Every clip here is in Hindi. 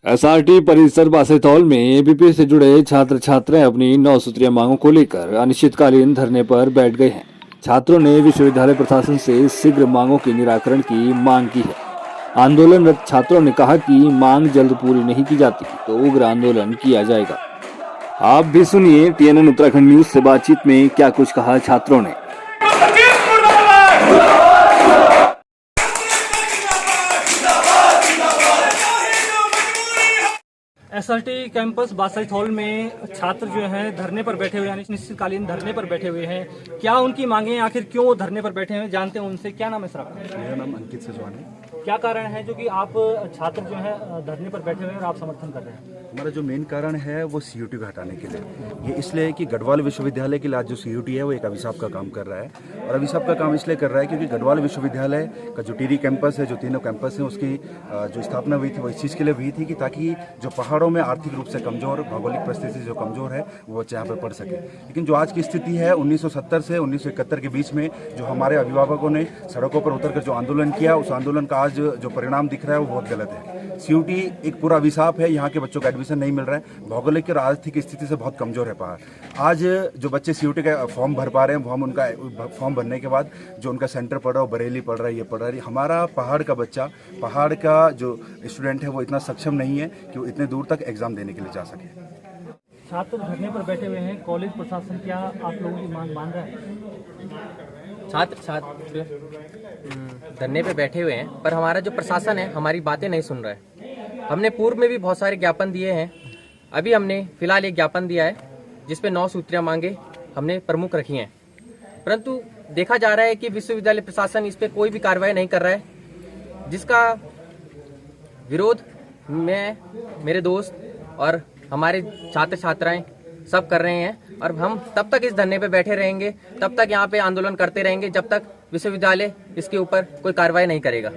एसआरटी परिसर बासेतौल में एबीपी से जुड़े छात्र छात्राएं अपनी 9 सूत्रीय मांगों को लेकर अनिश्चितकालीन धरने पर बैठ गए हैं। छात्रों ने विश्वविद्यालय प्रशासन से शीघ्र मांगों के निराकरण की मांग की है। आंदोलनरत छात्रों ने कहा कि मांग जल्द पूरी नहीं की जाती तो उग्र आंदोलन किया जाएगा। आप भी सुनिए टीएनएन उत्तराखंड न्यूज से बातचीत में क्या कुछ कहा छात्रों ने। एसआरटी कैंपस बासेतौल में छात्र जो हैं धरने पर बैठे हुए हैं, अनिश्चितकालीन धरने पर बैठे हुए हैं। क्या उनकी मांगे आखिर क्यों धरने पर बैठे हैं, जानते हैं उनसे। क्या नाम है सर आपका? मेरा नाम अंकित सजवान है। क्या कारण है जो कि आप छात्र जो है धरने पर बैठे हुए हैं और आप समर्थन कर रहे हैं? हमारा जो मेन कारण है वो सीयूटी को हटाने के लिए। ये इसलिए है कि गढ़वाल विश्वविद्यालय के लिए आज जो सीयूटी है वो एक अभिशाप का काम कर रहा है। और अभिशाप का काम इसलिए कर रहा है क्योंकि गढ़वाल विश्वविद्यालय का जो टिहरी कैंपस है, जो तीनों कैंपस हैं, उसकी जो स्थापना हुई थी वो इस चीज़ के लिए हुई थी कि ताकि जो पहाड़ों में आर्थिक रूप से कमज़ोर, भौगोलिक परिस्थिति से जो कमज़ोर है वो बच्चे यहाँ पर पढ़ सके। लेकिन जो आज की स्थिति है 1970 से 1971 के बीच में जो हमारे अभिभावकों ने सड़कों पर उतरकर जो आंदोलन किया, उस आंदोलन का आज जो परिणाम दिख रहा है वो बहुत गलत है। सीयूटी एक पूरा अभिशाप है। यहाँ के बच्चों का एडमिशन नहीं मिल रहा है। भौगोलिक और आर्थिक स्थिति से बहुत कमजोर है पहाड़। आज जो बच्चे सीयूटी का फॉर्म भर पा रहे हैं, उनका फॉर्म भरने के बाद जो उनका सेंटर पड़ रहा है, बरेली पढ़ रहा है, ये पढ़ रहा है। हमारा पहाड़ का बच्चा, पहाड़ का जो स्टूडेंट है वो इतना सक्षम नहीं है कि वो इतने दूर तक एग्जाम देने के लिए जा सके। छात्र धरने पर बैठे हुए हैं, कॉलेज प्रशासन क्या आप लोगों की मांग मान रहा है? छात्र धरने पे बैठे हुए हैं, पर हमारा जो प्रशासन है हमारी बातें नहीं सुन रहा है। हमने पूर्व में भी बहुत सारे ज्ञापन दिए हैं। अभी हमने फिलहाल एक ज्ञापन दिया है जिसपे 9 सूत्रीय मांगे हमने प्रमुख रखी हैं, परंतु देखा जा रहा है कि विश्वविद्यालय प्रशासन इस पे कोई भी कार्रवाई नहीं कर रहा है, जिसका विरोध मैं, मेरे दोस्त और हमारे छात्र छात्राएं सब कर रहे हैं। और हम तब तक इस धरने पे बैठे रहेंगे, तब तक यहाँ पे आंदोलन करते रहेंगे जब तक विश्वविद्यालय इसके ऊपर कोई कार्रवाई नहीं करेगा।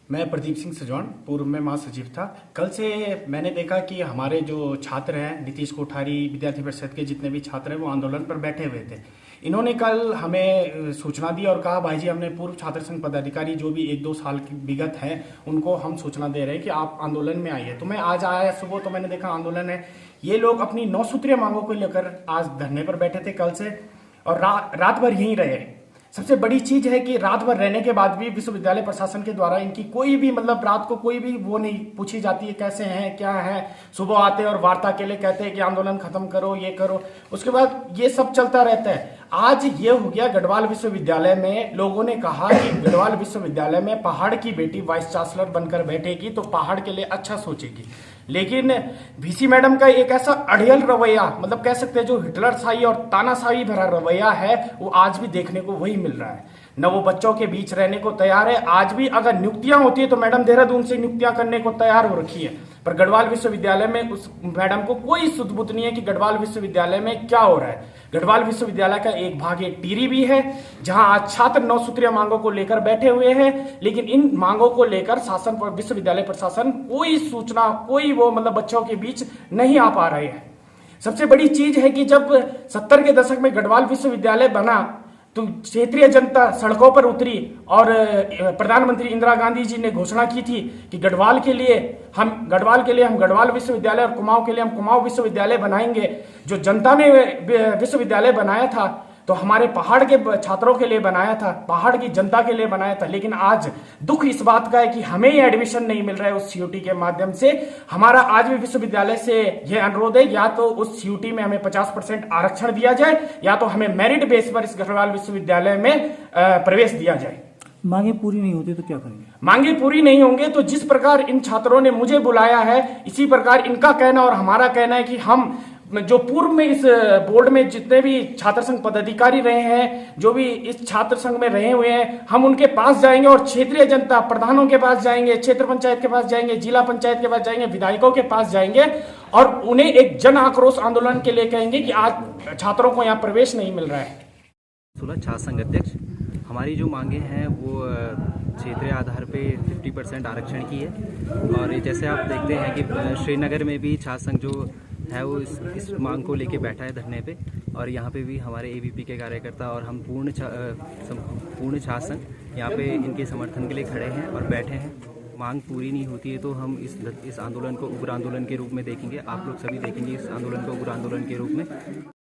मैं प्रदीप सिंह सजवान, पूर्व में महासचिव था। कल से मैंने देखा कि हमारे जो छात्र हैं, नीतीश कोठारी विद्यार्थी परिषद के जितने भी छात्र हैं वो आंदोलन पर बैठे हुए थे। इन्होंने कल हमें सूचना दी और कहा भाई जी हमने पूर्व छात्र संघ पदाधिकारी जो भी 1-2 साल की विगत हैं उनको हम सूचना दे रहे हैं कि आप आंदोलन में आइए। तो मैं आज आया सुबह, तो मैंने देखा आंदोलन है। ये लोग अपनी 9 सूत्रीय मांगों को लेकर आज धरने पर बैठे थे कल से, और रात भर यहीं रहे। सबसे बड़ी चीज है कि रात भर रहने के बाद भी विश्वविद्यालय प्रशासन के द्वारा इनकी कोई भी रात को कोई भी वो नहीं पूछी जाती है कैसे हैं, क्या है। सुबह आते और वार्ता के लिए कहते हैं कि आंदोलन खत्म करो, ये करो, उसके बाद ये सब चलता रहता है। आज ये हो गया गढ़वाल विश्वविद्यालय में, लोगों ने कहा कि गढ़वाल विश्वविद्यालय में पहाड़ की बेटी वाइस चांसलर बनकर बैठेगी तो पहाड़ के लिए अच्छा सोचेगी। लेकिन वीसी मैडम का एक ऐसा अड़ियल रवैया, कह सकते हैं जो हिटलरशाही और तानाशाही भरा रवैया है, वो आज भी देखने को वही मिल रहा है। न वो बच्चों के बीच रहने को तैयार है। आज भी अगर नियुक्तियां होती है तो मैडम देहरादून से नियुक्तियां करने को तैयार हो रखी है, पर गढ़वाल विश्वविद्यालय में उस मैडम को कोई सुध-बुध नहीं है कि गढ़वाल विश्वविद्यालय में क्या हो रहा है। गढ़वाल विश्वविद्यालय का एक भाग एक टिहरी भी है, जहां आज छात्र 9 सूत्रीय मांगों को लेकर बैठे हुए हैं, लेकिन इन मांगों को लेकर शासन पर विश्वविद्यालय प्रशासन कोई सूचना, कोई वो बच्चों के बीच नहीं आ पा रहे हैं। सबसे बड़ी चीज है कि जब 70 के दशक में गढ़वाल विश्वविद्यालय बना तो क्षेत्रीय जनता सड़कों पर उतरी और प्रधानमंत्री इंदिरा गांधी जी ने घोषणा की थी कि गढ़वाल के लिए हम गढ़वाल विश्वविद्यालय और कुमाऊं के लिए हम कुमाऊं विश्वविद्यालय बनाएंगे। जो जनता ने विश्वविद्यालय बनाया था तो हमारे पहाड़ के छात्रों के लिए बनाया था, पहाड़ की जनता के लिए बनाया था। लेकिन आज दुख इस बात का है कि हमें ये एडमिशन नहीं मिल रहा है उस सीयूटी के माध्यम से। हमारा आज भी विश्वविद्यालय से यह अनुरोध है, या तो उस सीयूटी में हमें 50% आरक्षण दिया जाए, या तो हमें मेरिट बेस पर इस गढ़वाल विश्वविद्यालय में प्रवेश दिया जाए। मांगे पूरी नहीं होती तो क्या करेंगे? मांगे पूरी नहीं होंगे तो जिस प्रकार इन छात्रों ने मुझे बुलाया है, इसी प्रकार इनका कहना और हमारा कहना है कि हम जो पूर्व में इस बोर्ड में जितने भी छात्र संघ पदाधिकारी रहे हैं, जो भी इस छात्र संघ में रहे हुए हैं, हम उनके पास जाएंगे और क्षेत्रीय जनता प्रधानों के पास जाएंगे, क्षेत्र पंचायत के पास जाएंगे, जिला पंचायत के पास जाएंगे, विधायकों के पास जाएंगे और उन्हें एक जन आक्रोश आंदोलन के लिए कहेंगे कि आज छात्रों को यहाँ प्रवेश नहीं मिल रहा है। छात्र संघ अध्यक्ष, हमारी जो मांगे हैं वो क्षेत्रीय आधार पे 50% आरक्षण की है। और जैसे आप देखते हैं कि श्रीनगर में भी छात्र संघ जो है वो इस मांग को लेके बैठा है धरने पे, और यहाँ पे भी हमारे एबीपी के कार्यकर्ता और हम पूर्ण छात्र संघ यहाँ पे इनके समर्थन के लिए खड़े हैं और बैठे हैं। मांग पूरी नहीं होती है तो हम इस आंदोलन को उग्र आंदोलन के रूप में देखेंगे। आप लोग सभी देखेंगे इस आंदोलन को उग्र आंदोलन के रूप में।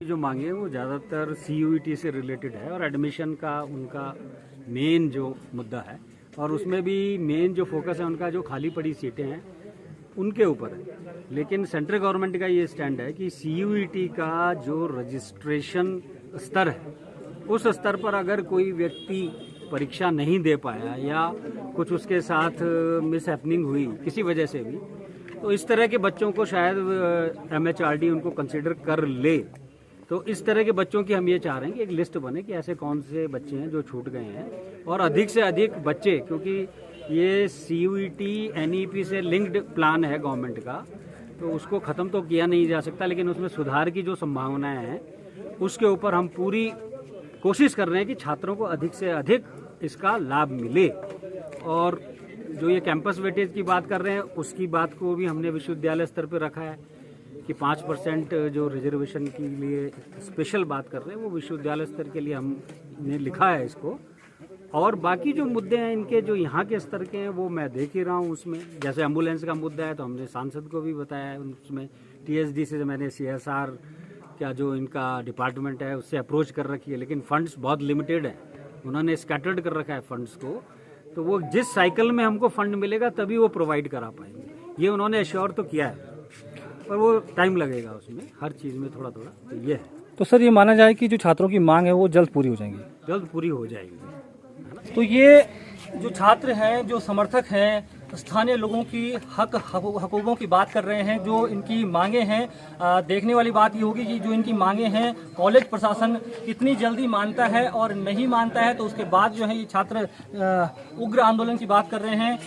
जो मांगे हैं वो ज़्यादातर CUET से रिलेटेड है और एडमिशन का उनका मेन जो मुद्दा है, और उसमें भी मेन जो फोकस है उनका जो खाली पड़ी सीटें हैं उनके ऊपर है। लेकिन सेंट्रल गवर्नमेंट का ये स्टैंड है कि CUET का जो रजिस्ट्रेशन स्तर है उस स्तर पर अगर कोई व्यक्ति परीक्षा नहीं दे पाया या कुछ उसके साथ मिसहैपनिंग हुई किसी वजह से भी, तो इस तरह के बच्चों को शायद MHRD उनको कंसिडर कर ले। तो इस तरह के बच्चों की हम ये चाह रहे हैं कि एक लिस्ट बने कि ऐसे कौन से बच्चे हैं जो छूट गए हैं, और अधिक से अधिक बच्चे, क्योंकि ये CUET NEP से लिंक्ड प्लान है गवर्नमेंट का, तो उसको ख़त्म तो किया नहीं जा सकता, लेकिन उसमें सुधार की जो संभावनाएं हैं उसके ऊपर हम पूरी कोशिश कर रहे हैं कि छात्रों को अधिक से अधिक इसका लाभ मिले। और जो ये कैंपस वेटेज की बात कर रहे हैं उसकी बात को भी हमने विश्वविद्यालय स्तर पर रखा है कि 5% जो रिजर्वेशन के लिए स्पेशल बात कर रहे हैं वो विश्वविद्यालय स्तर के लिए हमने लिखा है इसको। और बाकी जो मुद्दे हैं इनके जो यहाँ के स्तर के हैं वो मैं देख ही रहा हूँ। उसमें जैसे एम्बुलेंस का मुद्दा है तो हमने सांसद को भी बताया है, उसमें TSD से मैंने CSR क्या जो इनका डिपार्टमेंट है उससे अप्रोच कर रखी है, लेकिन फंड्स बहुत लिमिटेड है, उन्होंने स्कैटर्ड कर रखा है फंड्स को। तो वो जिस साइकिल में हमको फंड मिलेगा तभी वो प्रोवाइड करा पाएंगे, ये उन्होंने एश्योर तो किया है, पर वो टाइम लगेगा उसमें, हर चीज़ में थोड़ा थोड़ा। तो ये है। तो सर ये माना जाए कि जो छात्रों की मांग है वो जल्द पूरी हो जाएंगी? जल्द पूरी हो जाएगी। तो ये जो छात्र हैं, जो समर्थक हैं, स्थानीय लोगों की हकूकों की बात कर रहे हैं, जो इनकी मांगे हैं, देखने वाली बात ये होगी कि जो इनकी मांगे हैं कॉलेज प्रशासन कितनी जल्दी मानता है और नहीं मानता है। तो उसके बाद जो है ये छात्र उग्र आंदोलन की बात कर रहे हैं।